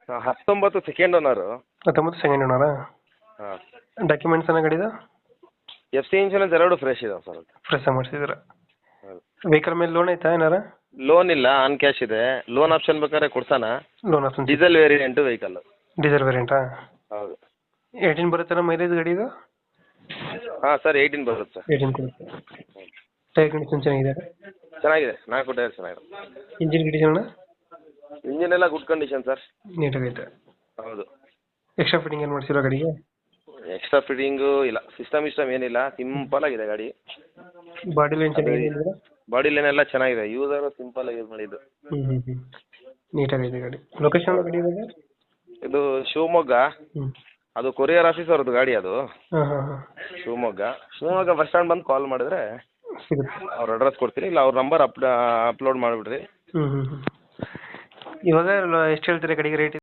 19 second owner. 19 second ಓನರಾ? ಹಾಂ. Documents ಏನೋ ಗಾಡಿದು? ಎಫ್ ಸಿ ಇನ್ಶೂರೆನ್ಸ್ ಎರಡು ಫ್ರೆಶ್ ಇದಾವೆ ಸರ್. ಫ್ರೆಶ್ ಮಾಡಿಸಿದ್ರ? ಹೌದು. ವೆಹಿಕಲ್ ಮೇಲೆ ಲೋನ್ ಐತಾ ಏನಾರ? ಲೋನ್ ಇಲ್ಲ, ಆನ್ ಕ್ಯಾಶ್ ಇದೆ. ಲೋನ್ ಆಪ್ಷನ್ ಬೇಕಾದ್ರೆ ಕೊಡ್ಸೋಣ. Loan option diesel variant vehicle. Diesel ವೇರಿಯಂಟಾ? ಹೌದು. 18 ಬರುತ್ತಲ್ಲ ಮೈಲೇಜ್ ಗಾಡಿದು? ಹಾಂ ಸರ್, 18 ಬರುತ್ತೆ. 18 ಕೊಡುತ್ತೆ. ಟೈರ್ ಕಂಡೀಷನ್ ಚೆನ್ನಾಗಿದೆ? ಚೆನ್ನಾಗಿದೆ, 4 ಟೈರ್ ಚೆನ್ನಾಗಿದೆ. Engine condition? ಇಂಜಿನ್ ಎಲ್ಲ ಗುಡ್ ಕಂಡೀಷನ್ ಸರ್. ನೀಟಾಗೈತೆ. ಹೌದು. ಎಕ್ಸ್ಟ್ರಾ ಫಿಟ್ಟಿಂಗ್ ಏನು ಮಾಡಿಸಿರೋ ಗಾಡಿಗೆ? ಎಕ್ಸ್ಟ್ರಾ ಫಿಟ್ಟಿಂಗು ಇಲ್ಲ, ಸಿಸ್ಟಮ್ ಏನಿಲ್ಲ, ಸಿಂಪಲ್ ಆಗಿದೆ ಗಾಡಿ. ಬಾಡಿ ಲೈನ್ ಚೆನ್ನಾಗಿದೆ? ಬಾಡಿ ಲೈನ್ ಎಲ್ಲ ಚೆನ್ನಾಗಿದೆ, ಯೂಸರ್ ಸಿಂಪಲ್ ಆಗಿ ಯೂಸ್ ಮಾಡಿದ್ದು. ನೀಟಾಗೈತೆ ಗಾಡಿ. ಲೊಕೇಶನ್ ಗಾಡಿ ಇರೋದು? ಇದು ಶಿವಮೊಗ್ಗ. ಅದು ಕೊರಿಯರ್ ಆಫೀಸ್ ಅವ್ರದ್ದು ಗಾಡಿ ಅದು. ಶಿವಮೊಗ್ಗ ಬಸ್ ಸ್ಟ್ಯಾಂಡ್ ಬಂದು ಕಾಲ್ ಮಾಡಿದ್ರೆ ಸಿಗುತ್ತೆ. ಅವ್ರ ಅಡ್ರೆಸ್ ಕೊಡ್ತೀನಿ, ಇಲ್ಲ ಅವ್ರ ನಂಬರ್ ಅಪ್ಲೋಡ್ ಮಾಡಿಬಿಡ್ರಿ. ಇವಾಗ ಎಷ್ಟು ಹೇಳ್ತೀರಾ ಗಾಡಿಗೆ ರೇಟ್?